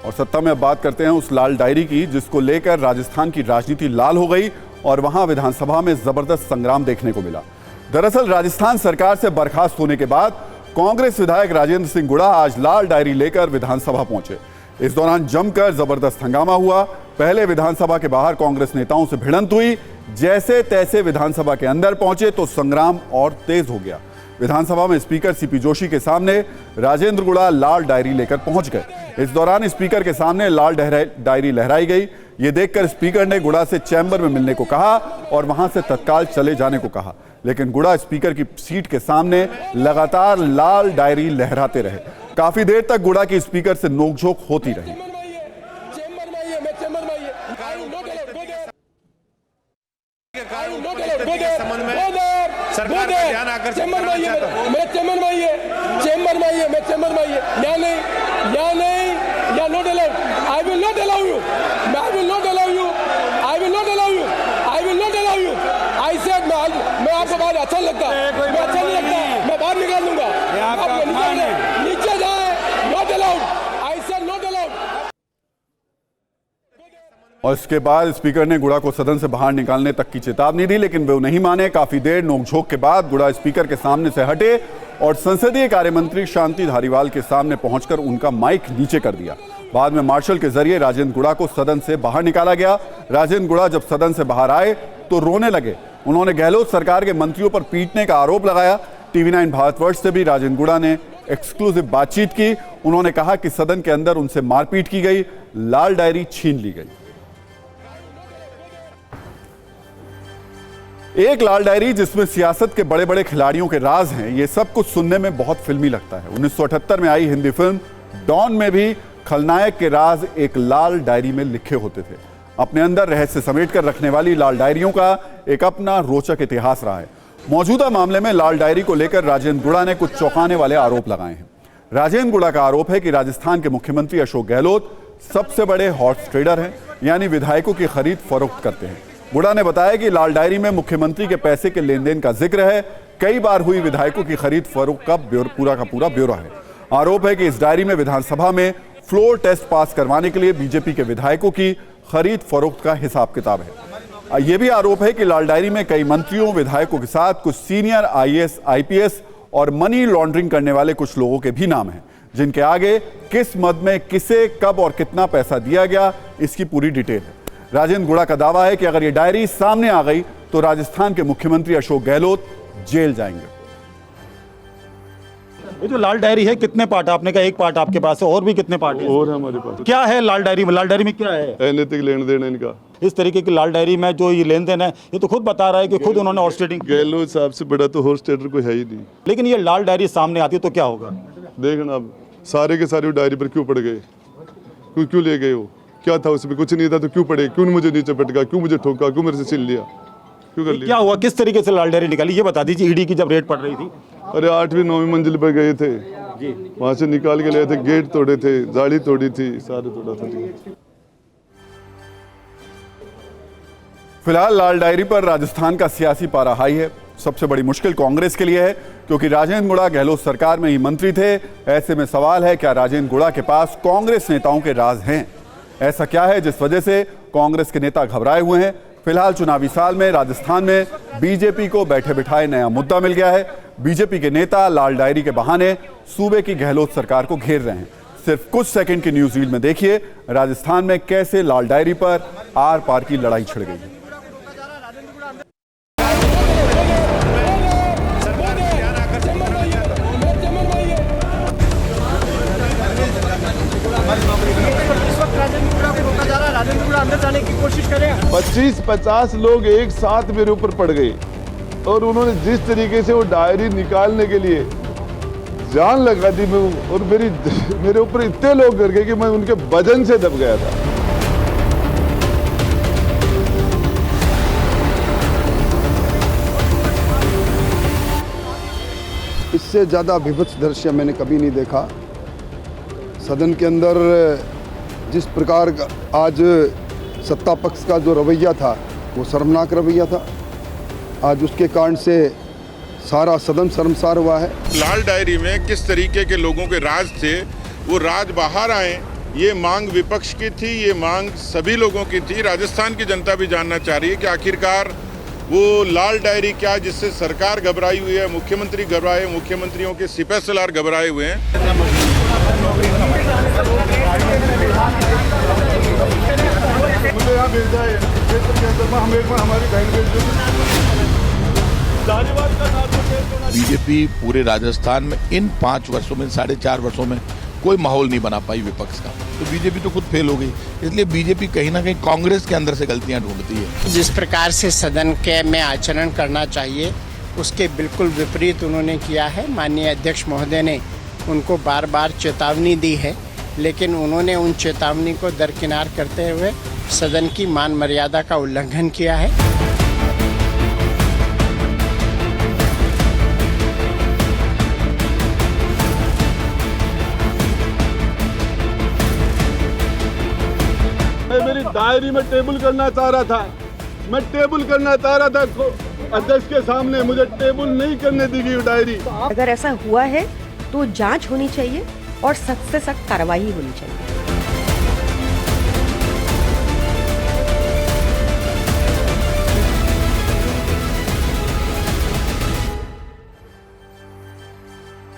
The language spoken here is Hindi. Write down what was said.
और सत्ता में अब बात करते हैं उस लाल डायरी की जिसको लेकर राजस्थान की राजनीति लाल हो गई और वहां विधानसभा में जबरदस्त संग्राम देखने को मिला। दरअसल राजस्थान सरकार से बर्खास्त होने के बाद कांग्रेस विधायक राजेंद्र सिंह गुड़ा आज लाल डायरी लेकर विधानसभा पहुंचे। इस दौरान जमकर जबरदस्त हंगामा हुआ। पहले विधानसभा के बाहर कांग्रेस नेताओं से भिड़ंत हुई, जैसे तैसे विधानसभा के अंदर पहुंचे तो संग्राम और तेज हो गया। विधानसभा में स्पीकर सीपी जोशी के सामने राजेंद्र गुड़ा लाल डायरी लेकर पहुंच गए। इस दौरान स्पीकर के सामने लाल डायरी लहराई गई। ये देखकर स्पीकर ने गुड़ा से चैम्बर में मिलने को कहा और वहां से तत्काल चले जाने को कहा, लेकिन गुड़ा स्पीकर की सीट के सामने लगातार लाल डायरी लहराते रहे। काफी देर तक गुड़ा की स्पीकर से नोकझोंक होती रही। सरकार का ध्यान आकर्षित करना चाहता हूं। मैं चेंबर में आइए, चेंबर में आइए, मैं चेंबर में आइए। या नहीं, या not allowed. I will not allow you. I will not allow you. I will not allow you. I will not allow you. I said मैं आपको बात अच्छा लगता, मैं अच्छा नहीं लगता, मैं बाहर निकाल दूंगा। आप नीचे जाए, not allowed. I said not allowed. और इसके बाद स्पीकर ने गुड़ा को सदन से बाहर निकालने तक की चेतावनी दी, लेकिन वे नहीं माने। काफी देर नोकझोंक के बाद गुड़ा स्पीकर के सामने से हटे और संसदीय कार्य मंत्री शांति धारीवाल के सामने पहुंचकर उनका माइक नीचे कर दिया। बाद में मार्शल के जरिए राजेंद्र गुड़ा को सदन से बाहर निकाला गया। राजेंद्र गुड़ा जब सदन से बाहर आए तो रोने लगे। उन्होंने गहलोत सरकार के मंत्रियों पर पीटने का आरोप लगाया। TV9 भारतवर्ष से भी राजेंद्र गुड़ा ने एक्सक्लूसिव बातचीत की। उन्होंने कहा कि सदन के अंदर उनसे मारपीट की गई, लाल डायरी छीन ली गई। एक लाल डायरी जिसमें सियासत के बड़े बड़े खिलाड़ियों के राज हैं, ये सब कुछ सुनने में बहुत फिल्मी लगता है। 1978 में आई हिंदी फिल्म डॉन में भी खलनायक के राज एक लाल डायरी में लिखे होते थे। अपने अंदर रहस्य समेटकर रखने वाली लाल डायरियों का एक अपना रोचक इतिहास रहा है। मौजूदा मामले में लाल डायरी को लेकर राजेंद्र गुड़ा ने कुछ चौंकाने वाले आरोप लगाए हैं। राजेंद्र गुड़ा का आरोप है कि राजस्थान के मुख्यमंत्री अशोक गहलोत सबसे बड़े हॉर्स ट्रेडर हैं, यानी विधायकों की खरीद फरोख्त करते हैं। गुड़ा ने बताया कि लाल डायरी में मुख्यमंत्री के पैसे के लेन देन का जिक्र है। कई बार हुई विधायकों की खरीद फरोख्त का पूरा ब्यौरा है। आरोप है कि इस डायरी में विधानसभा में फ्लोर टेस्ट पास करवाने के लिए बीजेपी के विधायकों की खरीद फरोख्त का हिसाब किताब है। यह भी आरोप है कि लाल डायरी में कई मंत्रियों विधायकों के साथ कुछ सीनियर IAS IPS और मनी लॉन्ड्रिंग करने वाले कुछ लोगों के भी नाम हैं, जिनके आगे किस मद में किसे कब और कितना पैसा दिया गया, इसकी पूरी डिटेल है। राजेंद्र गुड़ा का दावा है कि अगर ये डायरी सामने आ गई तो राजस्थान के मुख्यमंत्री अशोक गहलोत जेल जाएंगे। ये जो लाल डायरी है, कितने पार्ट? आपने कहा एक पार्ट आपके पास है, और भी कितने पार्ट है? और हमारे पास क्या है लाल डायरी में? लाल डायरी में क्या है? अनैतिक लेन देन इनका। इस तरीके की लाल डायरी में जो ये लेन देन है, ये तो खुद बता रहा है कि खुद उन्होंने हॉर्स ट्रेडिंग। गहलोत साहब से बड़ा तो हॉर्स ट्रेडर कोई है ही नहीं। लेकिन ये लाल डायरी सामने आती है तो क्या होगा? देखना अब सारे के सारे डायरी पर क्यों पड़ गए, क्यों ले गए? वो क्या था उसमें? कुछ नहीं था तो क्यों पड़े? क्यों मुझे नीचे पटका? क्यों मुझे ठोका? क्यों मेरे से छीन लिया? क्यों कर लिया? क्या हुआ? किस तरीके से लाल डायरी निकाली ये बता दीजिए। ईडी की जब रेड पड़ रही थी, अरे 8वीं 9वीं मंजिल पर गए थे, वहां से निकाल के लाए थे, गेट तोड़े थे, जाली तोड़ी थी, सारे तोड़ा था। फिलहाल लाल डायरी पर राजस्थान का सियासी पारा हाई है। सबसे बड़ी मुश्किल कांग्रेस के लिए है, क्योंकि राजेंद्र गुड़ा गहलोत सरकार में ही मंत्री थे। ऐसे में सवाल है, क्या राजेंद्र गुड़ा के पास कांग्रेस नेताओं के राज हैं? ऐसा क्या है जिस वजह से कांग्रेस के नेता घबराए हुए हैं? फिलहाल चुनावी साल में राजस्थान में बीजेपी को बैठे बिठाए नया मुद्दा मिल गया है। बीजेपी के नेता लाल डायरी के बहाने सूबे की गहलोत सरकार को घेर रहे हैं। सिर्फ कुछ सेकंड की न्यूज रील में देखिए राजस्थान में कैसे लाल डायरी पर आर पार की लड़ाई छिड़ गई है। राजेंद्र गुड़ा अंदर जाने की कोशिश करें। 25-50 लोग एक साथ मेरे ऊपर पड़ गए और उन्होंने जिस तरीके से वो डायरी निकालने के लिए जान लगा दी, और मेरे ऊपर इतने लोग गिर गए कि मैं उनके वजन से दब गया था। इससे ज़्यादा विभत्स दृश्य मैंने कभी नहीं देखा। सदन के अंदर जिस प्रकार का आज सत्ता पक्ष का जो रवैया था वो शर्मनाक रवैया था। आज उसके कारण से सारा सदन शर्मसार हुआ है। लाल डायरी में किस तरीके के लोगों के राज थे, वो राज बाहर आए ये मांग विपक्ष की थी, ये मांग सभी लोगों की थी। राजस्थान की जनता भी जानना चाह रही है कि आखिरकार वो लाल डायरी क्या, जिससे सरकार घबराई हुई है, मुख्यमंत्री घबराए, मुख्यमंत्रियों के सिपह सलार घबराए हुए हैं। मुझे यहाँ भेजा है, क्षेत्र के अंदर हम एक बार हमारी बहन बीजेपी पूरे राजस्थान में इन 5 वर्षों में, 4.5 वर्षों में कोई माहौल नहीं बना पाई विपक्ष का, तो बीजेपी तो खुद फेल हो गई। इसलिए बीजेपी कहीं ना कहीं कांग्रेस के अंदर से गलतियां ढूंढती है। जिस प्रकार से सदन के में आचरण करना चाहिए उसके बिल्कुल विपरीत उन्होंने किया है। माननीय अध्यक्ष महोदय ने उनको बार बार चेतावनी दी है, लेकिन उन्होंने उन चेतावनी को दरकिनार करते हुए सदन की मान मर्यादा का उल्लंघन किया है। मेरी डायरी में टेबल करना चाह रहा था, मैं टेबल करना चाह रहा था अध्यक्ष के सामने, मुझे टेबल नहीं करने दी गई डायरी। अगर ऐसा हुआ है तो जांच होनी चाहिए और सख्त से सख्त कार्रवाई होनी चाहिए।